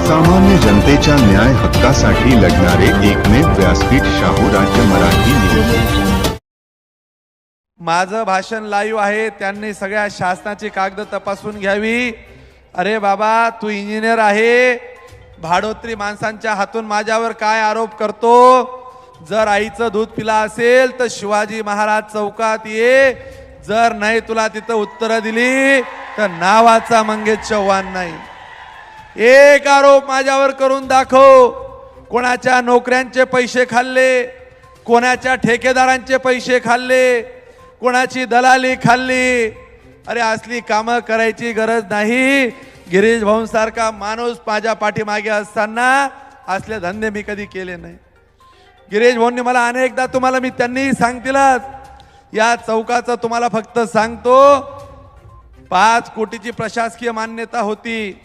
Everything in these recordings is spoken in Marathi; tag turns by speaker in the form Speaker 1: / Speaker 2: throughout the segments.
Speaker 1: सामान्य जनतेच्या न्याय हक्कासाठी लढणारे एकमेव व्यासपीठ शाहू राज्य मराठी न्यूज।
Speaker 2: माझं भाषण लाईव्ह आहे, त्यांनी सगळ्या शासनाची कागद तपासून घ्यावी। अरे बाबा, तू इंजिनियर आहे, भाडोत्री माणसांच्या हातून माझ्यावर काय आरोप करतो? जर आईचं दूध पिला असेल तर शिवाजी महाराज चौकात ये, जर नाही तुला तिथं उत्तर दिली तर नावाचा मंगेश चव्हाण नाही। एक आरोप माझ्यावर करून दाखव। कोणाच्या नोकऱ्यांचे पैसे खाल्ले, कोणाच्या ठेकेदारांचे पैसे खाल्ले, कोणाची दलाली खाल्ली। अरे असली कामं करायची गरज नाही। गिरीश भाऊ सारखा माणूस माझ्या पाठीमागे असताना असले धंदे मी कधी केले नाही। गिरीश भाऊंनी मला अनेकदा तुम्हाला मी त्यांनी सांगतीलच, या चौकाचं तुम्हाला फक्त सांगतो, 5 कोटीची प्रशासकीय मान्यता होती,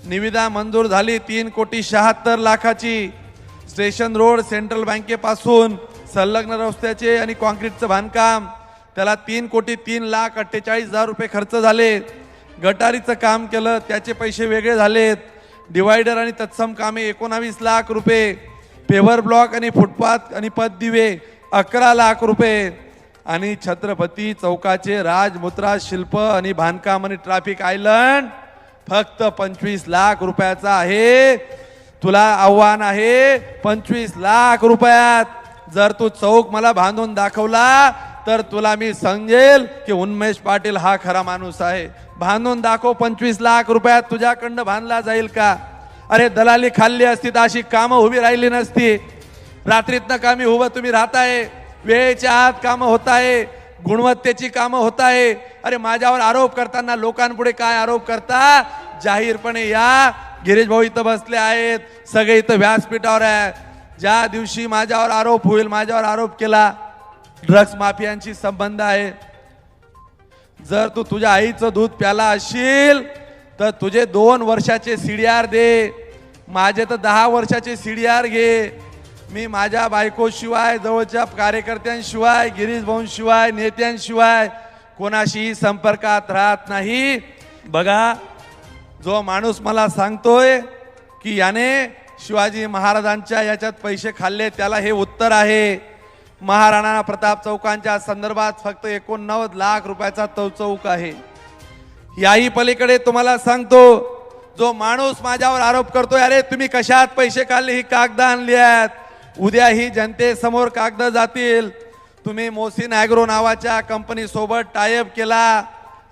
Speaker 2: निविदा मंजूर झाली 3,76,00,000ची। स्टेशन रोड सेंट्रल बँकेपासून संलग्न रस्त्याचे आणि कॉन्क्रीटचं बांधकाम, त्याला 3,03,48,000 रुपये खर्च झाले। गटारीचं काम केलं, त्याचे पैसे वेगळे झालेत। डिवायडर आणि तत्सम कामे 19 लाख रुपये, पेवर ब्लॉक आणि फुटपाथ आणि पददिवे 11 लाख रुपये, आणि छत्रपती चौकाचे राजमुद्रा शिल्प आणि बांधकाम आणि ट्रॅफिक आयलंड फक्त 25 लाख रुपयाचा आहे। तुला आव्हान आहे 25 लाख रुपयात जर तू चौक मला बांधून दाखवला तर तुला मी समजेल की उन्मेष पाटील हा खरा माणूस आहे। बांधून दाखव 25 लाख रुपयात, तुझ्याकडनं बांधला जाईल का? अरे दलाली खाल्ली असती तर अशी कामं उभी राहिली नसती। रात्रीतनं कामी उभं तुम्ही राहताय, वेळेच्या आत कामं होत आहे, गुणवत्तेची कामं होत आहे। अरे माझ्यावर आरोप करताना लोकांपुढे काय आरोप करता? जाहीरपणे या। गिरीश भाऊ इथं बसले आहेत, सगळे इथं व्यासपीठावर आहे। ज्या दिवशी माझ्यावर आरोप होईल, माझ्यावर आरोप केला ड्रग्स माफियांशी संबंध आहे, जर तू तुझ्या आईचं दूध प्याला असशील तर तुझे 2 वर्षाचे सीडीआर दे, माझे तर 10 वर्षाचे सीडीआर घे। मी माझ्या बायकोशिवाय, जवळच्या कार्यकर्त्यांशिवाय, गिरीश भाऊंशिवाय, नेत्यांशिवाय कोणाशीही संपर्कात राहत नाही। बघा, जो माणूस मला सांगतोय की याने शिवाजी महाराजांच्या याच्यात पैसे खाल्ले, त्याला हे उत्तर आहे। महाराणा प्रताप चौकांच्या संदर्भात फक्त 89 लाख रुपयाचा तो चौक आहे। याही पलीकडे तुम्हाला सांगतो, जो माणूस माझ्यावर आरोप करतोय, अरे तुम्ही कशात पैसे खाल्ले, ही कागद आणली आहेत, उद्या ही जनतेसमोर कागद जातील। तुम्ही मोसिन ॲग्रो नावाच्या कंपनी सोबत टायअप केला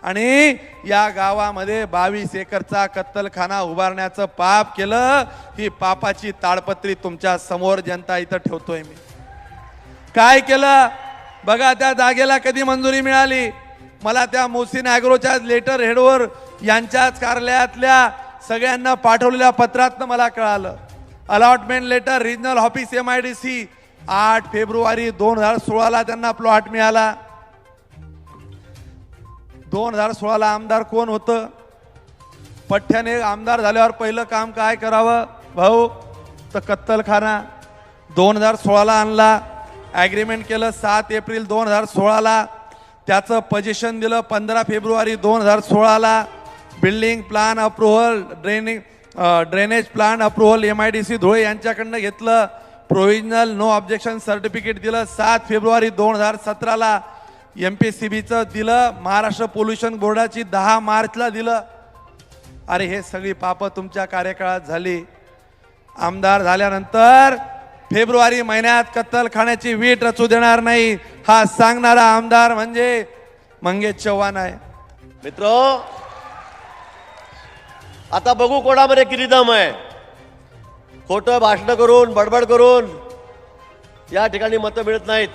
Speaker 2: आणि या गावामध्ये 22 एकरचा कत्तलखाना उभारण्याचं पाप केलं। ही पापाची ताडपत्री तुमच्या समोर जनता इथं ठेवतोय मी। काय केलं बघा, त्या जागेला कधी मंजुरी मिळाली? मला त्या मोसिन ॲग्रोच्या लेटर हेडवर यांच्याच कार्यालयातल्या सगळ्यांना पाठवलेल्या पत्रातनं मला कळालं। Allotment letter, regional office MIDC, 8 फेब्रुवारी 2016ला त्यांना प्लॉट मिळाला। 2016ला आमदार कोण होतं? पठ्ठ्याने आमदार झाल्यावर पहिलं काम काय करावं भाऊ? तर कत्तलखाना 2016ला आणला, ॲग्रीमेंट केलं 7 एप्रिल 2016ला, त्याचं पोझिशन दिलं 15 फेब्रुवारी 2016ला। Building plan approval, drainage plan approval MIDC Dhule यांच्याकडनं घेतलं। प्रोव्हिजनल नो ऑब्जेक्शन सर्टिफिकेट दिलं 7 फेब्रुवारी 2017ला। MPCBचं दिलं, महाराष्ट्र पोल्युशन बोर्डाची 10 मार्चला दिलं। अरे हे सगळी पापं तुमच्या कार्यकाळात झाली। आमदार झाल्यानंतर फेब्रुवारी महिन्यात कत्तलखान्याची वीट रचू देणार नाही, हा सांगणारा आमदार म्हणजे मंगेश चव्हाण आहे।
Speaker 3: मित्र, आता बघू कोणामध्ये किती दम आहे। खोटं भाषण करून, बडबड करून या ठिकाणी मतं मिळत नाहीत।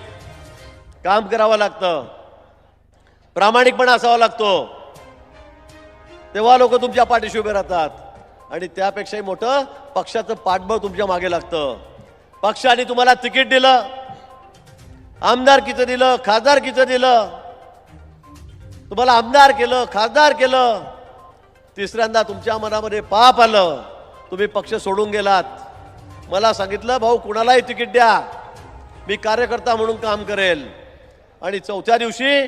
Speaker 3: काम करावं लागतं, प्रामाणिकपणा असावा लागतो, तेव्हा लोक तुमच्या पाठीशी उभे राहतात। आणि त्यापेक्षाही मोठं पक्षाचं पाठबळ तुमच्या मागे लागतं। पक्षाने तुम्हाला तिकीट दिलं, आमदारकीचं दिलं, खासदारकीचं दिलं, तुम्हाला आमदार केलं, खासदार केलं, तिसऱ्यांदा तुमच्या मनामध्ये पाप आलं, तुम्ही पक्ष सोडून गेलात। मला सांगितलं, भाऊ कुणालाही तिकीट द्या, मी कार्यकर्ता म्हणून काम करेल। आणि चौथ्या दिवशी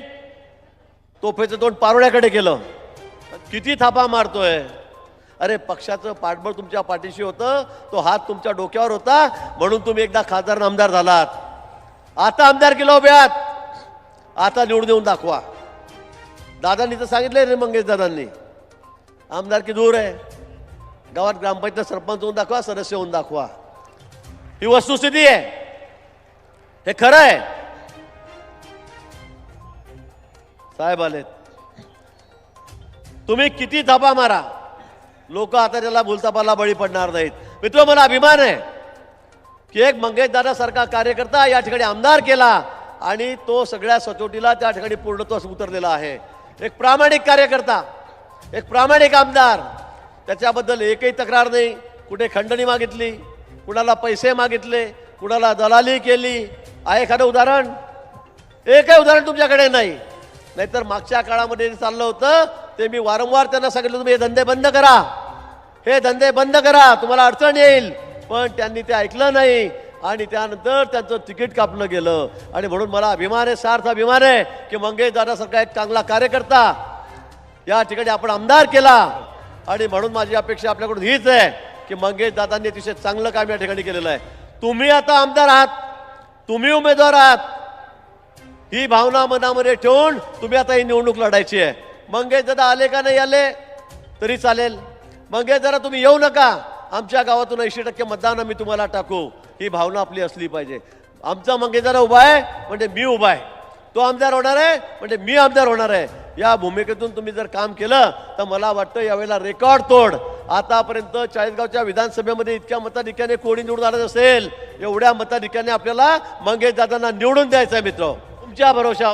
Speaker 3: तोफेचं तोंड पारोळ्याकडे केलं किती थापा मारतोय? अरे पक्षाचं पाठबळ तुमच्या पाठीशी होतं, तो हात तुमच्या डोक्यावर होता म्हणून तुम्ही एकदा खासदार आणि आमदार झालात. आता आमदारकीला उभे आहात, आता निवडून देऊन दाखवा. दादांनी तर सांगितलंय रे, मंगेश दादांनी, आमदारकी दूर आहे, गावात ग्रामपंचायत सरपंच होऊन दाखवा, सदस्य होऊन दाखवा. ही वस्तुस्थिती आहे, हे खरं आहे. साहेब आलेत, तुम्ही किती थापा मारा, लोक आता त्याला भूलथापाला बळी पडणार नाहीत. मित्र, मला अभिमान आहे की एक मंगेश दादा सारखा कार्यकर्ता या ठिकाणी आमदार केला आणि तो सगळ्या सचोटीला त्या ठिकाणी पूर्णत्वास उतरलेला आहे. एक प्रामाणिक कार्यकर्ता, एक प्रामाणिक आमदार, त्याच्याबद्दल एकही तक्रार नाही. कुठे खंडणी मागितली, कुणाला पैसे मागितले, कुणाला दलाली केली आहे एखादं उदाहरण? एकही उदाहरण तुमच्याकडे नाही. नाहीतर मागच्या काळामध्ये जे चाललं होतं ते मी वारंवार त्यांना सांगितलं, तुम्ही हे धंदे बंद करा, हे धंदे बंद करा, तुम्हाला अडचण येईल. पण त्यांनी ते ऐकलं नाही आणि त्यानंतर त्यांचं तिकीट कापलं गेलं. आणि म्हणून मला अभिमान आहे, सार्थ अभिमान आहे की मंगेश दादासारखा एक चांगला कार्यकर्ता या ठिकाणी आपण आमदार केला. आणि म्हणून माझी अपेक्षा आपल्याकडून हीच आहे की मंगेश दादांनी अतिशय चांगलं काम या ठिकाणी केलेलं आहे. तुम्ही आता आमदार आहात, तुम्ही उमेदवार आहात, ही भावना मनामध्ये ठेवून तुम्ही आता ही निवडणूक लढायची आहे. मंगेश दादा आले का नाही आले तरी चालेल, मंगेश दादा तुम्ही येऊ नका, आमच्या गावातून 80% मतदान मी तुम्हाला टाकू, ही भावना आपली असली पाहिजे. आमचा मंगेश दादा उभा आहे म्हणजे मी उभा आहे, तो आमदार होणार आहे म्हणजे मी आमदार होणार आहे. या भूमिकेतून तुम्ही जर काम केलं तर मला वाटतं यावेळेला रेकॉर्ड तोड. आतापर्यंत चाळीसगावच्या विधानसभेमध्ये इतक्या मताधिक्याने कोणी निवडून आलं नसेल, एवढ्या मताधिक्याने आपल्याला मंगेश दादांना निवडून द्यायचं आहे. मित्र, तुमच्या भरोशा